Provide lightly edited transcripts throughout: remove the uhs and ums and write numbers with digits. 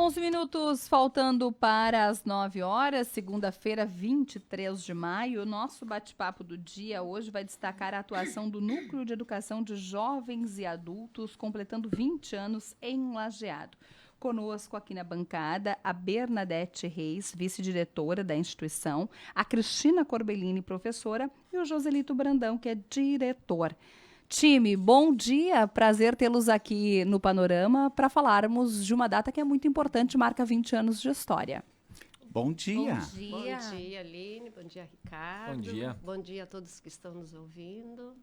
11 minutos faltando para as 9 horas, segunda-feira, 23 de maio. Nosso bate-papo do dia hoje vai destacar a atuação do Núcleo de Educação de Jovens e Adultos, completando 20 anos em Lajeado. Conosco aqui na bancada, a Bernadette Reis, vice-diretora da instituição, a Cristina Corbellini, professora, e o Joselito Brandão, que é diretor. Time, bom dia, prazer tê-los aqui no Panorama para falarmos de uma data que é muito importante, marca 20 anos de história. Bom dia. Bom dia. Bom dia, Aline. Bom dia, Ricardo. Bom dia. Bom dia a todos que estão nos ouvindo.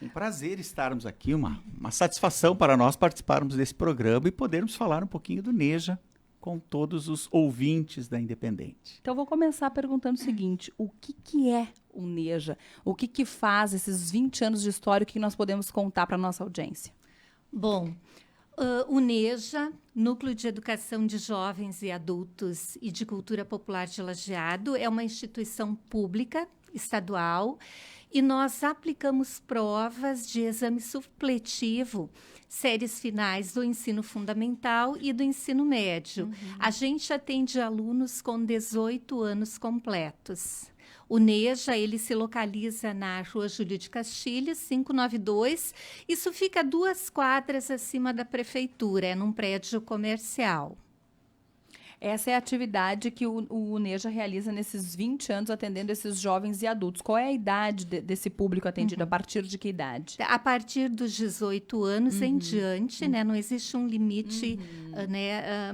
Um prazer estarmos aqui, uma satisfação para nós participarmos desse programa e podermos falar um pouquinho do NEJA com todos os ouvintes da Independente. Então, vou começar perguntando o seguinte, o que é o NEJA? O que faz esses 20 anos de história, o que nós podemos contar para a nossa audiência? Bom, o NEJA, Núcleo de Educação de Jovens e Adultos e de Cultura Popular de Lajeado, é uma instituição pública, estadual, e nós aplicamos provas de exame supletivo, séries finais do ensino fundamental e do ensino médio. A gente atende alunos com 18 anos completos. O NEJA, ele se localiza na Rua Júlio de Castilhos, 592. Isso fica 2 quadras acima da prefeitura, é num prédio comercial. Essa é a atividade que o NEJA realiza nesses 20 anos, atendendo esses jovens e adultos. Qual é a idade desse público atendido? A partir de que idade? A partir dos 18 anos em diante, né? Não existe um limite, né?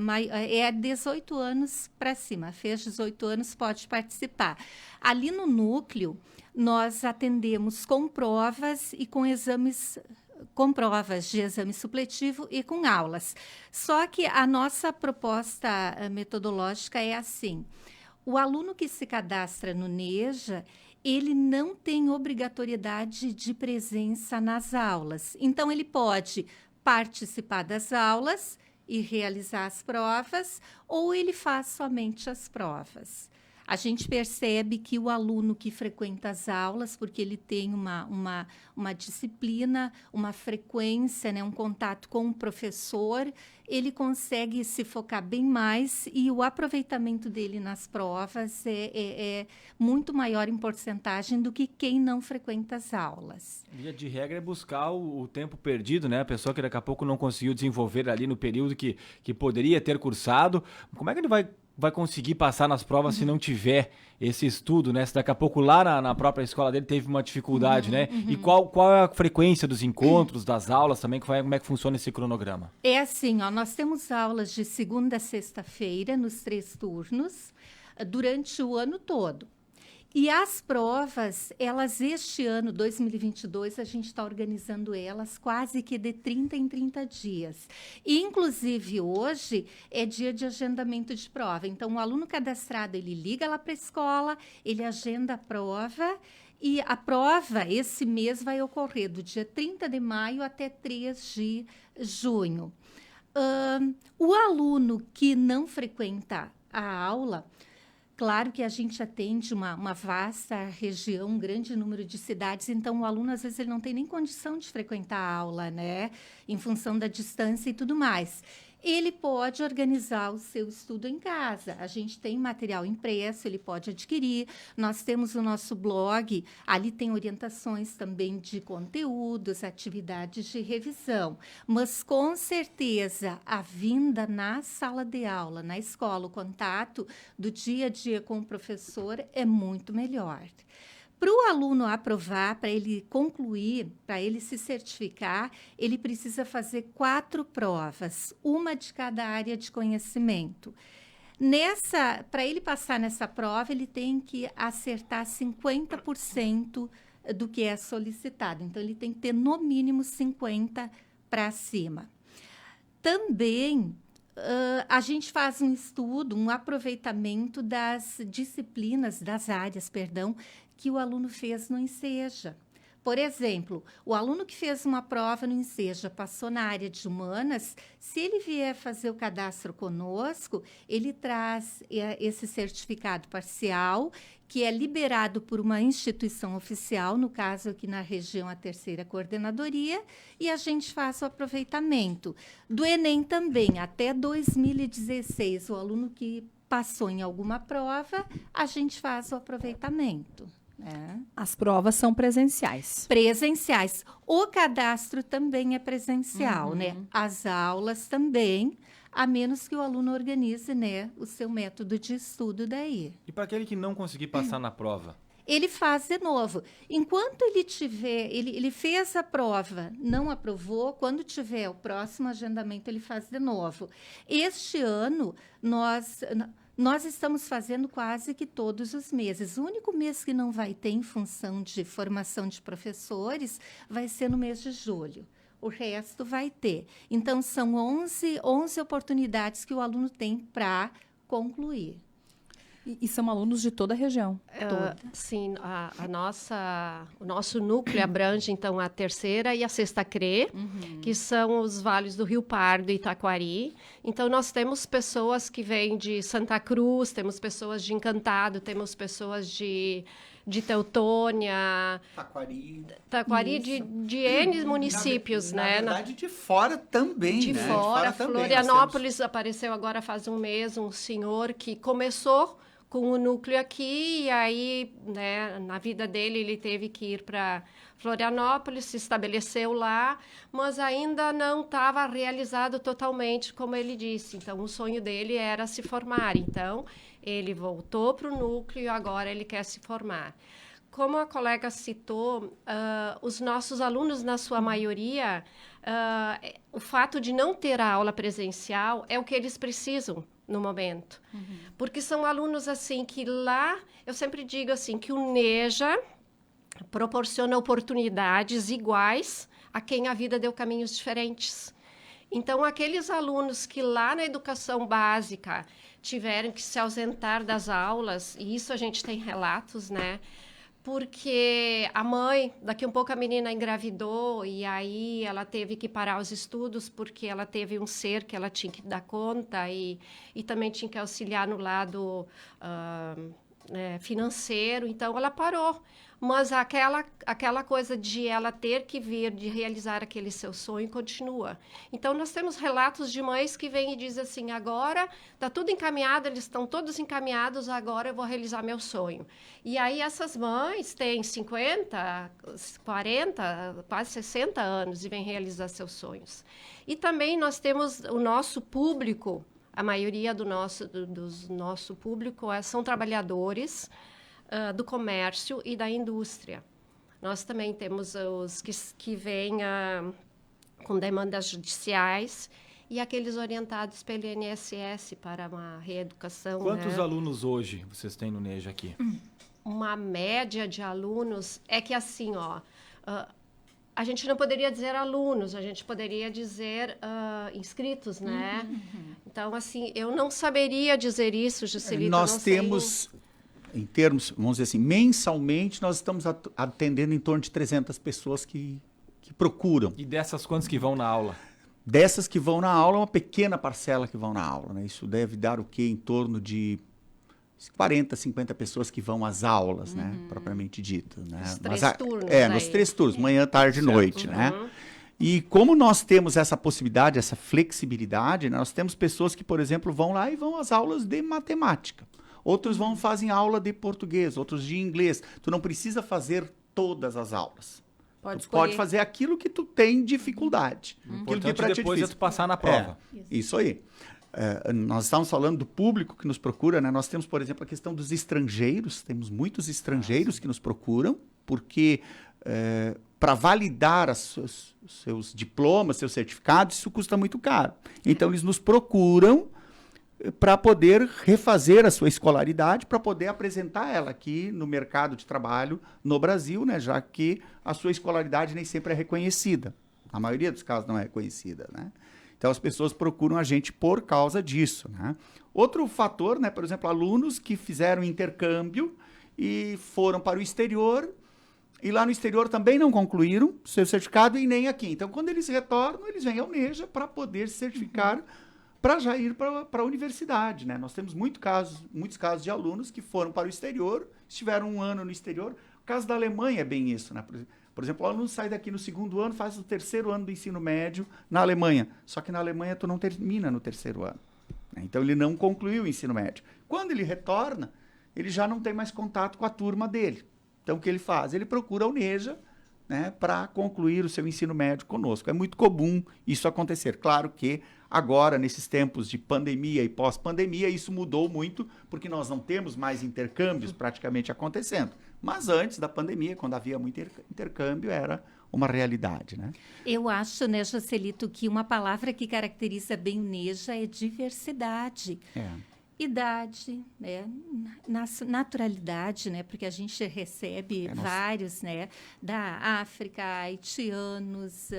É 18 anos para cima. Fez 18 anos, pode participar. Ali no núcleo, nós atendemos com provas e com exames, com provas de exame supletivo e com aulas. Só que a nossa proposta metodológica é assim: o aluno que se cadastra no NEJA, ele não tem obrigatoriedade de presença nas aulas. Então, ele pode participar das aulas e realizar as provas, ou ele faz somente as provas. A gente percebe que o aluno que frequenta as aulas, porque ele tem uma disciplina, uma frequência, né, um contato com o professor, ele consegue se focar bem mais e o aproveitamento dele nas provas é muito maior em porcentagem do que quem não frequenta as aulas. Via de regra é buscar o tempo perdido, né? A pessoa que daqui a pouco não conseguiu desenvolver ali no período que poderia ter cursado. Como é que ele vai conseguir passar nas provas se não tiver esse estudo, né? Se daqui a pouco lá na própria escola dele teve uma dificuldade, né? E qual é a frequência dos encontros, das aulas também, como é que funciona esse cronograma? É assim, ó, nós temos aulas de segunda a sexta-feira, nos 3 turnos, durante o ano todo. E as provas, elas este ano, 2022, a gente está organizando elas quase que de 30 em 30 dias. E, inclusive, hoje é dia de agendamento de prova. Então, o aluno cadastrado, ele liga lá para a escola, ele agenda a prova, e a prova, esse mês, vai ocorrer do dia 30 de maio até 3 de junho. O aluno que não frequenta a aula, claro que a gente atende uma vasta região, um grande número de cidades, então o aluno, às vezes, ele não tem nem condição de frequentar a aula, né? Em função da distância e tudo mais. Ele pode organizar o seu estudo em casa. A gente tem material impresso, ele pode adquirir. Nós temos o nosso blog, ali tem orientações também de conteúdos, atividades de revisão. Mas, com certeza, a vinda na sala de aula, na escola, o contato do dia a dia com o professor é muito melhor. Para o aluno aprovar, para ele concluir, para ele se certificar, ele precisa fazer 4 provas, uma de cada área de conhecimento. Para ele passar nessa prova, ele tem que acertar 50% do que é solicitado. Então, ele tem que ter, no mínimo, 50 para cima. Também, a gente faz um estudo, um aproveitamento das disciplinas, das áreas, que o aluno fez no Enseja. Por exemplo, o aluno que fez uma prova no Enseja, passou na área de humanas, se ele vier fazer o cadastro conosco, ele traz esse certificado parcial, que é liberado por uma instituição oficial, no caso aqui na região a 3ª Coordenadoria, e a gente faz o aproveitamento. Do Enem também, até 2016, o aluno que passou em alguma prova, a gente faz o aproveitamento. As provas são presenciais. Presenciais. O cadastro também é presencial, né? As aulas também, a menos que o aluno organize, né, o seu método de estudo daí. E para aquele que não conseguir passar na prova? Ele faz de novo. Enquanto ele tiver, ele fez a prova, não aprovou, quando tiver o próximo agendamento, ele faz de novo. Este ano, nós estamos fazendo quase que todos os meses. O único mês que não vai ter em função de formação de professores vai ser no mês de julho. O resto vai ter. Então, são 11 oportunidades que o aluno tem para concluir. E são alunos de toda a região. Sim, o nosso núcleo abrange, então, a 3ª e a 6ª CRE, que são os vales do Rio Pardo e Taquari. Então, nós temos pessoas que vêm de Santa Cruz, temos pessoas de Encantado, temos pessoas de Teutônia, Taquari de N municípios, né? Na verdade, de fora também, de né? fora, de fora também. Florianópolis apareceu agora faz um mês um senhor que começou com o núcleo aqui, e aí, né, na vida dele, ele teve que ir para Florianópolis, se estabeleceu lá, mas ainda não estava realizado totalmente, como ele disse. Então, o sonho dele era se formar. Então, ele voltou para o núcleo e agora ele quer se formar. Como a colega citou, os nossos alunos, na sua maioria, o fato de não ter a aula presencial é o que eles precisam no momento. Porque são alunos, assim, que lá, eu sempre digo assim, que o NEJA proporciona oportunidades iguais a quem a vida deu caminhos diferentes. Então, aqueles alunos que lá na educação básica tiveram que se ausentar das aulas, e isso a gente tem relatos, né? Porque a mãe, daqui um pouco a menina engravidou e aí ela teve que parar os estudos porque ela teve um ser que ela tinha que dar conta e também tinha que auxiliar no lado financeiro, então ela parou. Mas aquela coisa de ela ter que vir, de realizar aquele seu sonho, continua. Então, nós temos relatos de mães que vêm e dizem assim, agora está tudo encaminhado, eles estão todos encaminhados, agora eu vou realizar meu sonho. E aí, essas mães têm 50, 40, quase 60 anos e vêm realizar seus sonhos. E também nós temos o nosso público, a maioria do nosso público são trabalhadores, do comércio e da indústria. Nós também temos os que vêm com demandas judiciais e aqueles orientados pelo INSS para uma reeducação. Quantos alunos hoje vocês têm no NEJA aqui? Uma média de alunos é que assim, a gente não poderia dizer alunos, a gente poderia dizer inscritos, né? Então, assim, eu não saberia dizer isso, Juscelita. Nós temos... Em termos, vamos dizer assim, mensalmente nós estamos atendendo em torno de 300 pessoas que procuram. E dessas, quantas que vão na aula? Dessas que vão na aula, uma pequena parcela que vão na aula, né? Isso deve dar o quê? Em torno de 40, 50 pessoas que vão às aulas, né? Propriamente dito. Né? Nos três turnos. Nos 3 turnos, manhã, tarde e noite, né? E como nós temos essa possibilidade, essa flexibilidade, né? Nós temos pessoas que, por exemplo, vão lá e vão às aulas de matemática. Outros fazem aula de português, outros de inglês. Tu não precisa fazer todas as aulas. Tu pode fazer aquilo que tu tem dificuldade. O importante depois é tu passar na prova. Isso aí. Nós estamos falando do público que nos procura, né? Nós temos, por exemplo, a questão dos estrangeiros. Temos muitos estrangeiros que nos procuram, porque para validar os seus diplomas, seus certificados, isso custa muito caro. Então, eles nos procuram para poder refazer a sua escolaridade, para poder apresentar ela aqui no mercado de trabalho no Brasil, né? Já que a sua escolaridade nem sempre é reconhecida. Na maioria dos casos não é reconhecida, né? Então, as pessoas procuram a gente por causa disso, né? Outro fator, né? Por exemplo, alunos que fizeram intercâmbio e foram para o exterior e lá no exterior também não concluíram seu certificado e nem aqui. Então, quando eles retornam, eles vêm ao NEJA para poder se certificar para já ir para a universidade, né? Nós temos muitos casos de alunos que foram para o exterior, estiveram um ano no exterior. O caso da Alemanha é bem isso, né? Por exemplo, o aluno sai daqui no 2º ano, faz o 3º ano do ensino médio na Alemanha. Só que na Alemanha tu não termina no 3º ano, né? Então ele não concluiu o ensino médio. Quando ele retorna, ele já não tem mais contato com a turma dele. Então o que ele faz? Ele procura a UNEJA, né, para concluir o seu ensino médio conosco. É muito comum isso acontecer. Claro que agora, nesses tempos de pandemia e pós-pandemia, isso mudou muito, porque nós não temos mais intercâmbios praticamente acontecendo. Mas antes da pandemia, quando havia muito intercâmbio, era uma realidade, né? Eu acho, né, Joselito, que uma palavra que caracteriza bem o NEJA é diversidade. Idade, né, naturalidade, né, porque a gente recebe vários, né, da África, haitianos,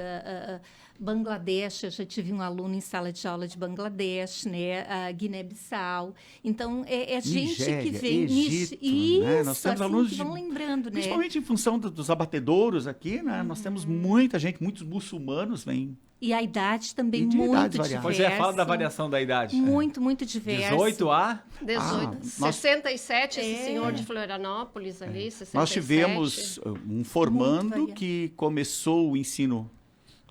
Bangladesh. Eu já tive um aluno em sala de aula de Bangladesh, né, Guiné-Bissau. Então, é gente Nigéria, que vem... Egito, isso, né? Nós temos assim, alunos que vão lembrando, né? Principalmente em função dos abatedouros aqui, né? Nós temos muita gente, muitos muçulmanos vêm. E a idade também E de muito idades diversa. variadas. Pois é, fala da variação da idade. Muito diversa. 18 a... 18, nós- 67, esse senhor de Florianópolis ali, 67. Nós tivemos um formando variado. que começou o ensino,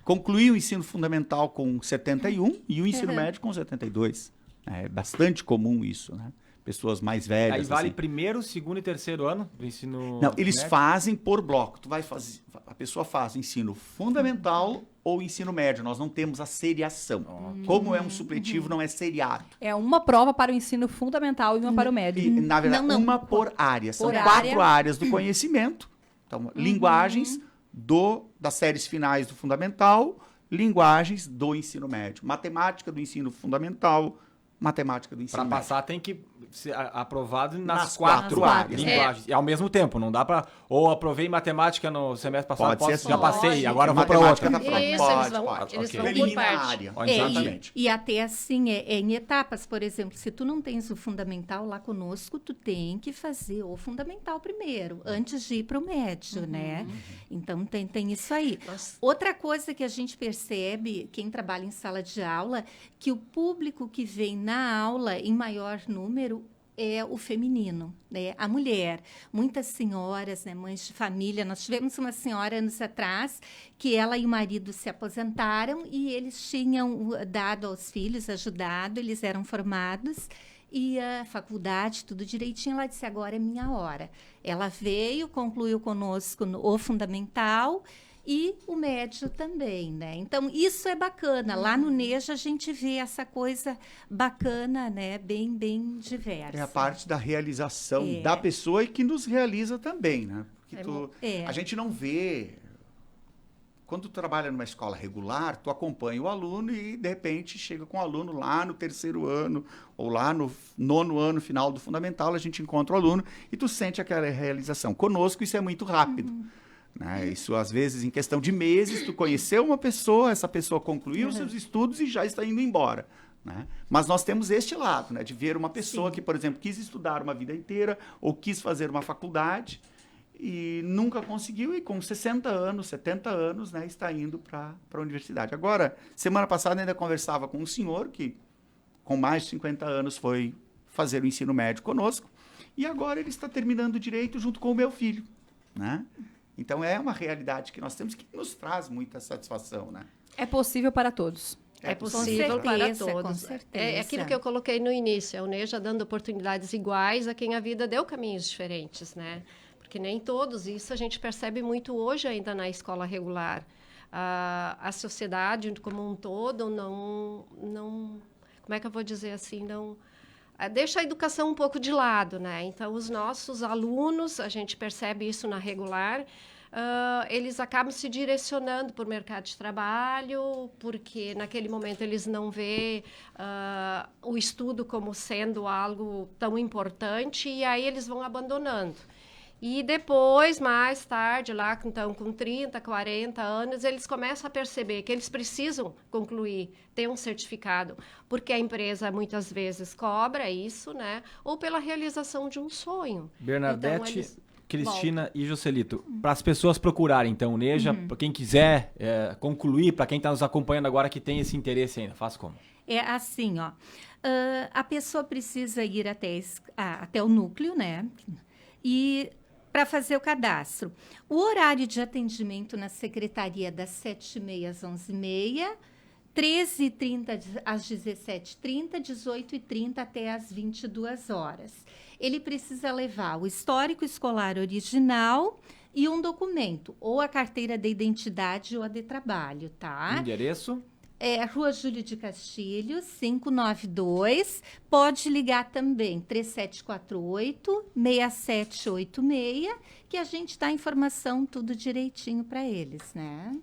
concluiu o ensino fundamental com 71 e o ensino médio com 72. É bastante comum isso, né? Pessoas mais velhas. Aí vale assim. 1º, 2º e 3º ano do ensino Não, eles médio? fazem por bloco. A pessoa faz ensino fundamental ou ensino médio. Nós não temos a seriação. Como é um supletivo, não é seriado. É uma prova para o ensino fundamental e uma para o médio. E, na verdade, Não. uma por área. São Por 4 área. áreas do conhecimento. Então, linguagens das séries finais do fundamental, linguagens do ensino médio. Matemática do ensino fundamental, matemática do ensino Para médio. passar tem que ser aprovado nas Nas 4 quatro áreas. linguagens. E ao mesmo tempo, não dá para... Ou aprovei matemática no semestre passado, Pode ser assim. já passei, Pode. agora eu vou para outra. Matemática tá Isso, pronto. eles vão, Pode. eles Ok. vão por Preliminar parte. área. Exatamente. E até assim, em etapas, por exemplo, se tu não tens o fundamental lá conosco, tu tem que fazer o fundamental primeiro, antes de ir para o médio, né? Então, tem isso aí. Nossa. Outra coisa que a gente percebe, quem trabalha em sala de aula, que o público que vem na aula em maior número é o feminino, né? A mulher. Muitas senhoras, né, mães de família. Nós tivemos uma senhora anos atrás que ela e o marido se aposentaram e eles tinham dado aos filhos, ajudado, eles eram formados e a faculdade, tudo direitinho. Ela disse, agora é minha hora. Ela veio, concluiu conosco o fundamental e o médio também, né? Então, isso é bacana. Lá no NEJA, a gente vê essa coisa bacana, né? Bem diversa. É a parte da realização É. da pessoa e que nos realiza também, né? Porque É. a gente não vê... Quando tu trabalha numa escola regular, tu acompanha o aluno e, de repente, chega com o aluno lá no 3º ano ou lá no 9º ano, final do fundamental, a gente encontra o aluno e tu sente aquela realização. Conosco, isso é muito rápido. Né? Isso, às vezes, em questão de meses, tu conheceu uma pessoa, essa pessoa concluiu os seus estudos e já está indo embora. Né? Mas nós temos este lado, né? De ver uma pessoa que, por exemplo, quis estudar uma vida inteira ou quis fazer uma faculdade e nunca conseguiu e com 60 anos, 70 anos, né, está indo para a universidade. Agora, semana passada ainda conversava com um senhor que com mais de 50 anos foi fazer o ensino médio conosco e agora ele está terminando o direito junto com o meu filho, né? Então é uma realidade que nós temos que nos traz muita satisfação, né? É possível para todos. É Com possível para certeza, com todos. certeza. É aquilo que eu coloquei no início, a UNEJA dando oportunidades iguais a quem a vida deu caminhos diferentes, né? Porque nem todos, isso a gente percebe muito hoje ainda na escola regular. A sociedade como um todo não, como é que eu vou dizer assim, não deixa a educação um pouco de lado, né? Então, os nossos alunos, a gente percebe isso na regular, eles acabam se direcionando para o mercado de trabalho, porque naquele momento eles não vê o estudo como sendo algo tão importante, e aí eles vão abandonando. E depois, mais tarde, lá então, com 30, 40 anos, eles começam a perceber que eles precisam concluir, ter um certificado, porque a empresa muitas vezes cobra isso, né? Ou pela realização de um sonho. Bernadette, Então, Cristina e Joselito, para as pessoas procurarem, então, o Neja, para quem quiser concluir, para quem está nos acompanhando agora que tem esse interesse ainda, faz como? É assim, ó. A pessoa precisa ir até o núcleo, né? E para fazer o cadastro. O horário de atendimento na secretaria é das 7h30 às 11h30, 13h30 às 17h30, 18h30 até às 22 horas. Ele precisa levar o histórico escolar original e um documento, ou a carteira de identidade ou a de trabalho, tá? Endereço? Rua Júlio de Castilhos, 592. Pode ligar também, 3748-6786, que a gente dá informação tudo direitinho para eles, né?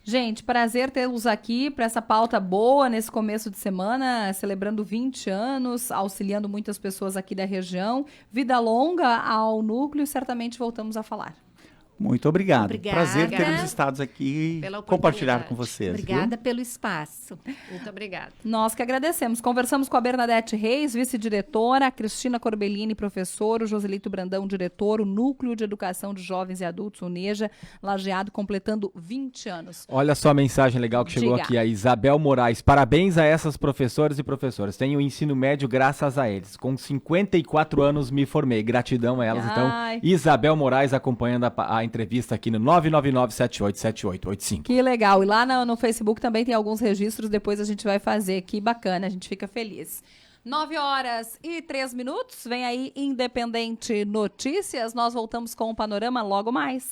Gente, prazer tê-los aqui para essa pauta boa nesse começo de semana, celebrando 20 anos, auxiliando muitas pessoas aqui da região. Vida longa ao núcleo, certamente voltamos a falar. Muito obrigado. Obrigada. Prazer termos estado aqui e compartilhar com vocês. Obrigada viu? pelo espaço. Muito obrigada. Nós que agradecemos. Conversamos com a Bernadette Reis, vice-diretora, a Cristina Corbellini, professor, o Joselito Brandão, diretor, o Núcleo de Educação de Jovens e Adultos, o NEJA, Lajeado, completando 20 anos. Olha só a mensagem legal que chegou aqui, a Isabel Moraes. Parabéns a essas professoras e professores. Tenho o ensino médio graças a eles. Com 54 anos me formei. Gratidão a elas. Ai. Então, Isabel Moraes acompanhando a entrevista aqui no 999-787885. Que legal. E lá no Facebook também tem alguns registros, depois a gente vai fazer. Que bacana, a gente fica feliz. 9h03. Vem aí Independente Notícias. Nós voltamos com o Panorama logo mais.